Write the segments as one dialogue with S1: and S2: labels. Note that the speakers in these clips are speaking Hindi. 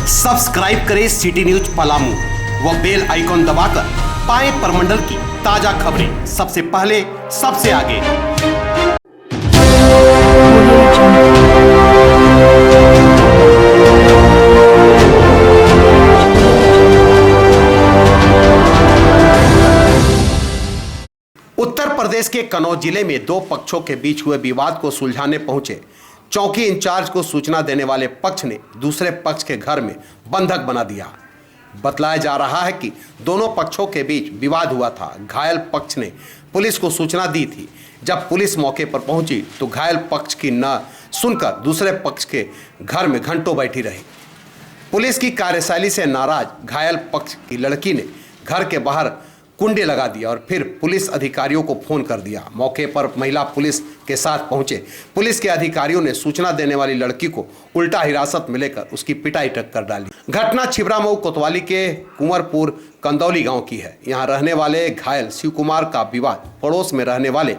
S1: सब्सक्राइब करें सिटी न्यूज पलामू व बेल आइकॉन दबाकर पाएं परमंडल की ताजा खबरें सबसे पहले सबसे आगे। उत्तर प्रदेश के कन्नौज जिले में दो पक्षों के बीच हुए विवाद को सुलझाने पहुंचे चौकी इंचार्ज को सूचना देने वाले पक्ष ने दूसरे पक्ष के घर में बंधक बना दिया। बतलाया जा रहा है कि दोनों पक्षों के बीच विवाद हुआ था। घायल पक्ष ने पुलिस को सूचना दी थी। जब पुलिस मौके पर पहुंची तो घायल पक्ष की न सुनकर दूसरे पक्ष के घर में घंटों बैठी रही। पुलिस की कार्यशैली से नाराज घायल पक्ष की लड़की ने घर के बाहर कुंडे लगा दिया और फिर पुलिस अधिकारियों को फोन कर दिया। मौके पर महिला पुलिस के साथ पहुंचे पुलिस के अधिकारियों ने सूचना देने वाली लड़की को उल्टा हिरासत में लेकर उसकी पिटाई तक कर डाली। घटना छिबरामऊ कोतवाली के कुंवरपुर कंदौली गांव की है। यहां रहने वाले घायल शिव कुमार का विवाद पड़ोस में रहने वाले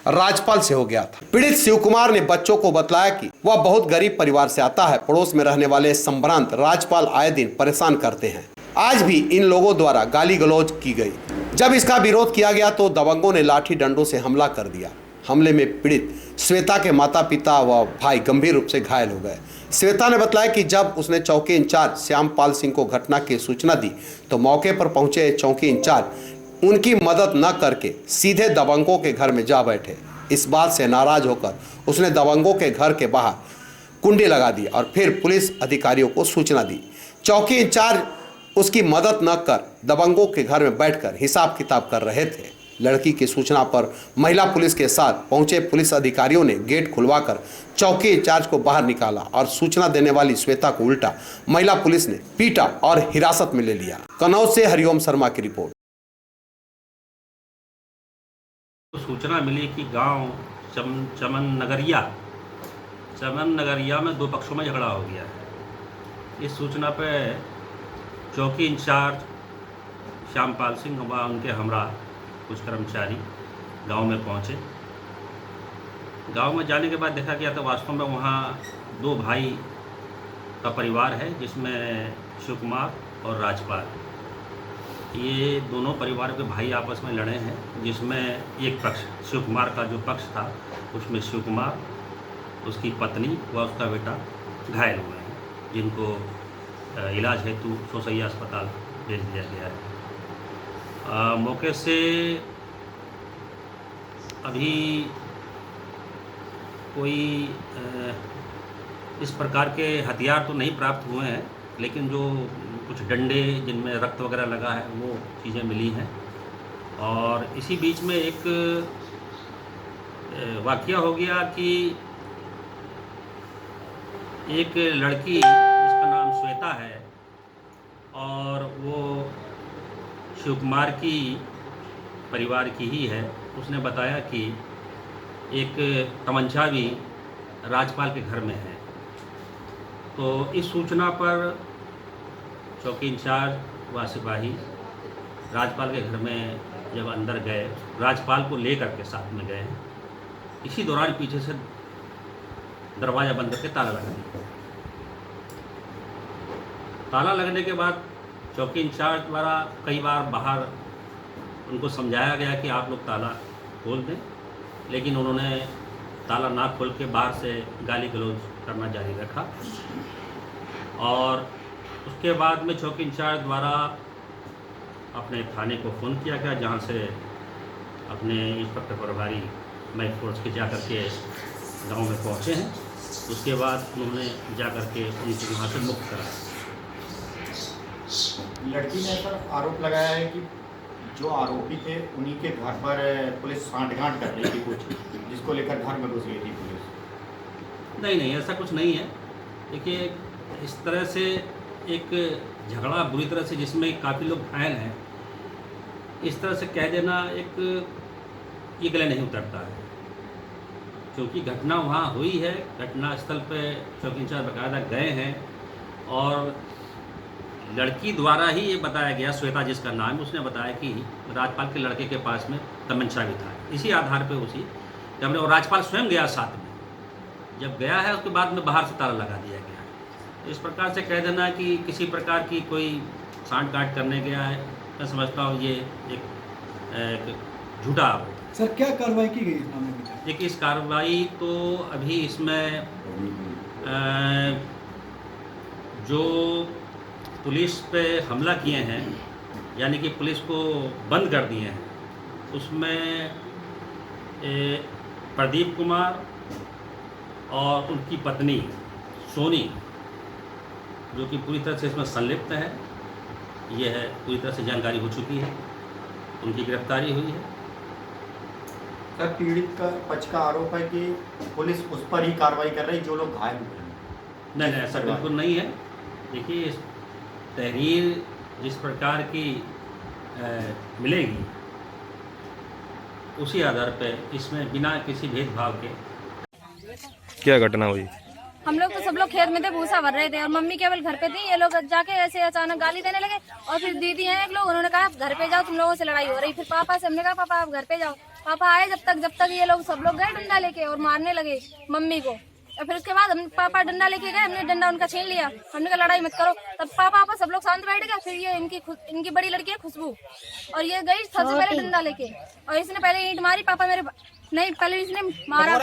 S1: राजपाल से हो गया था। पीड़ित शिव कुमार ने बच्चों को बतलाया कि वह बहुत गरीब परिवार से आता है। पड़ोस में रहने वाले संभ्रांत राजपाल आए दिन परेशान करते हैं। आज भी इन लोगों द्वारा गाली गलौज की गई। जब इसका विरोध किया गया तो दबंगों ने लाठी डंडों से हमला कर दिया। हमले में पीड़ित श्वेता के माता पिता व भाई गंभीर रूप से घायल हो गए। श्वेता ने बताया कि जब उसने चौकी इंचार्ज श्यामपाल सिंह को घटना की सूचना दी तो मौके पर पहुंचे चौकी इंचार्ज उनकी मदद न करके सीधे दबंगों के घर में जा बैठे। इस बात से नाराज होकर उसने दबंगों के घर के बाहर कुंडे लगा दिए और फिर पुलिस अधिकारियों को सूचना दी। चौकी इंचार्ज उसकी मदद न कर दबंगों के घर में बैठकर हिसाब किताब कर रहे थे। लड़की की सूचना पर महिला पुलिस के साथ पहुंचे पुलिस अधिकारियों ने गेट खुलवाकर चौकी इंचार्ज को बाहर निकाला और सूचना देने वाली श्वेता को उल्टा महिला पुलिस ने पीटा और हिरासत में ले लिया। कन्नौज से हरिओम शर्मा की रिपोर्ट।
S2: सूचना मिली कि गांव चमन नगरिया में दो पक्षों में झगड़ा हो गया है। इस सूचना पर चौकी इंचार्ज श्यामपाल सिंह व उनके हमरा कुछ कर्मचारी गांव में पहुंचे। गांव में जाने के बाद देखा गया तो वास्तव में वहां दो भाई का परिवार है, जिसमें शिव कुमार और राजपाल। ये दोनों परिवार के भाई आपस में लड़े हैं, जिसमें एक पक्ष शिव कुमार का जो पक्ष था उसमें शिव कुमार, उसकी पत्नी व उसका बेटा घायल हुए हैं, जिनको इलाज हेतु सोसैया अस्पताल भेज दिया गया है। मौके से अभी कोई इस प्रकार के हथियार तो नहीं प्राप्त हुए हैं, लेकिन जो कुछ डंडे जिनमें रक्त वगैरह लगा है वो चीज़ें मिली हैं। और इसी बीच में एक वाकया हो गया कि एक लड़की जिसका नाम श्वेता है और वो शिव कुमार की परिवार की ही है, उसने बताया कि एक तमंचा भी राजपाल के घर में है। तो इस सूचना पर चौकी इंचार्ज व सिपाही राजपाल के घर में जब अंदर गए, राजपाल को लेकर के साथ में गए। इसी दौरान पीछे से दरवाज़ा बंद करके ताला लगा दिया। ताला लगने के बाद चौकी इंचार्ज द्वारा कई बार बाहर उनको समझाया गया कि आप लोग ताला खोल दें, लेकिन उन्होंने ताला ना खोल के बाहर से गाली गलौज करना जारी रखा। और उसके बाद में चौकी इंचार्ज द्वारा अपने थाने को फ़ोन किया गया, जहां से अपने इंस्पेक्टर प्रभारी मैक फोर्स के जा कर के गाँव में पहुँचे हैं। उसके बाद उन्होंने जा कर के उनको वहाँ से मुक्त कराया।
S3: लड़की ने सर आरोप लगाया है कि जो आरोपी थे उन्हीं के घर पर पुलिस सांठगांठ कर रही थी कुछ, जिसको लेकर घर में घुस गई थी पुलिस।
S2: नहीं, ऐसा कुछ नहीं है। देखिए, इस तरह से एक झगड़ा बुरी तरह से जिसमें काफ़ी लोग घायल हैं, इस तरह से कह देना एक ये गले नहीं उतरता है, क्योंकि घटना वहाँ हुई है। घटना स्थल पर चौकी इंचार्ज बाकायदा गए हैं और लड़की द्वारा ही ये बताया गया, श्वेता जिसका नाम है, उसने बताया कि राजपाल के लड़के के पास में तमंचा भी था। इसी आधार पे उसी हमने, और राजपाल स्वयं गया साथ में, जब गया है उसके बाद में बाहर से ताला लगा दिया गया है। इस प्रकार से कह देना कि किसी प्रकार की कोई सांठ गांठ करने गया है, मैं समझता हूँ ये एक झूठा आरोप है।
S4: सर क्या कार्रवाई की गई इस मामले में?
S2: देखिए, इस कार्रवाई तो अभी इसमें जो पुलिस पे हमला किए हैं, यानी कि पुलिस को बंद कर दिए हैं, उसमें प्रदीप कुमार और उनकी पत्नी सोनी, जो कि पूरी तरह से इसमें संलिप्त है, यह है पूरी तरह से जानकारी हो चुकी है, उनकी गिरफ्तारी हुई है।
S3: सर, पीड़ित का पक्ष का आरोप है कि पुलिस उस पर ही कार्रवाई कर रही जो लोग घायल हुए हैं।
S2: नहीं, ऐसा बिल्कुल नहीं है। देखिए, इस तहरीर जिस प्रकार की मिलेगी, उसी आधार पे इसमें बिना किसी भेदभाव के।
S5: क्या घटना हुई?
S6: हम लोग तो सब लोग खेत में थे, भूसा भर रहे थे और मम्मी केवल घर पे थी। ये लोग जाके ऐसे अचानक गाली देने लगे और फिर दीदी हैं एक लोग, उन्होंने कहा आप घर पे जाओ, तुम लोगों से लड़ाई हो रही। फिर पापा से हमने कहा पापा आप घर पे जाओ। पापा आए, जब तक ये लोग सब लोग गए डंडा लेके और मारने लगे मम्मी को। और फिर उसके बाद हम पापा डंडा लेके गए, हमने डंडा उनका छीन लिया, हमने कहा लड़ाई मत करो। तब पापा सब लोग शांत बैठ गए। फिर ये इनकी बड़ी लड़की है खुशबू, और ये गई सबसे पहले डंडा लेके, और इसने पहले ईंट मारी। पापा मेरे नहीं, पहले इसने मारा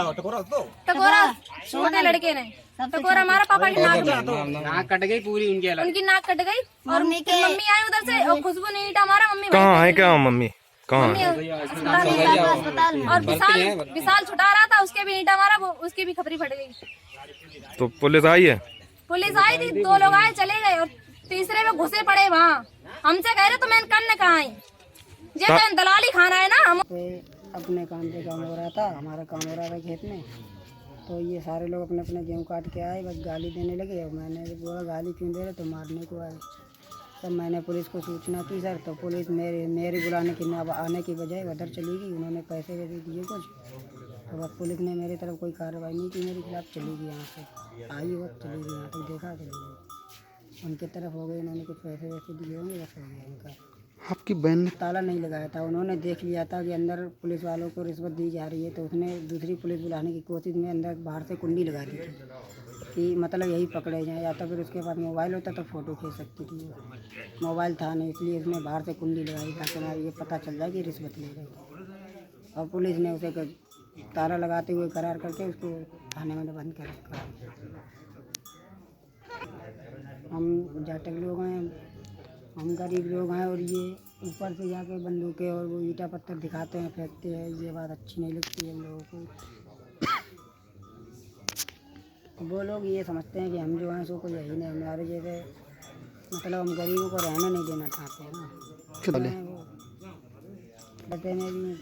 S6: टकोरा, छोटे लड़के ने टकोरा मारा पापा की नाक
S7: कट गई पूरी
S6: उनकी नाक कट गई। और मम्मी आई उधर से और खुशबू ने ईंटा मारा। मम्मी
S5: कहाँ है? क्या मम्मी कहाँ है?
S6: और विशाल छुटा रहा था, उसके भी ईंटा मारा, वो उसकी भी खपरी फट गई।
S5: तो पुलिस आई है?
S6: पुलिस आई थी, 2 लोग आए चले गए और तीसरे में घुसे पड़े वहाँ। हमसे कह रहे तो मैं करने कहाँ आई, ये तो दलाली खाना है ना। हम
S7: अपने काम पे काम हो रहा था, हमारा काम हो रहा था खेत में, तो ये सारे लोग अपने अपने गेहूँ काट के आए, बस गाली देने लगे। और मैंने बोला गाली क्यों दे रहे, तो मारने को आए। तब मैंने पुलिस को सूचना की सर, तो पुलिस मेरे बुलाने की आने की बजाय उधर चली गई। उन्होंने पैसे वैसे दिए कुछ, तो बस पुलिस ने मेरी तरफ कोई कार्रवाई नहीं की, मेरे खिलाफ चली गई। यहाँ से आई वक्त चली गई, यहाँ तक देखा चली गई, उनकी तरफ हो गई। उन्होंने कुछ पैसे वैसे दिए होंगे, बस हो गया उनका।
S4: आपकी बहन ने
S7: ताला नहीं लगाया था, उन्होंने देख लिया था कि अंदर पुलिस वालों को रिश्वत दी जा रही है, तो उसने दूसरी पुलिस बुलाने की कोशिश में अंदर बाहर से कुंडी लगा दी थी कि मतलब यही पकड़े जाएं, या तो फिर उसके पास मोबाइल होता तो फ़ोटो खींच सकती थी। मोबाइल था नहीं, इसलिए उसने बाहर से कुंडी लगाई ताकि हमारी ये पता चल जाए कि रिश्वत ले रही। और पुलिस ने उसे ताला लगाते हुए करार करके उसको थाने में बंद कर रखा। हम जाटक लोग हैं, हम गरीब लोग हैं, और ये ऊपर से जाके बंदूकें और वो ईंटा पत्थर दिखाते हैं, फेंकते हैं, ये बात अच्छी नहीं लगती है हम लोगों को। वो लोग ये समझते हैं कि हम जो हैं सो कोई यही नहीं, हमारे जैसे मतलब हम गरीबों को रहने नहीं देना चाहते हैं ना। कहते हैं भी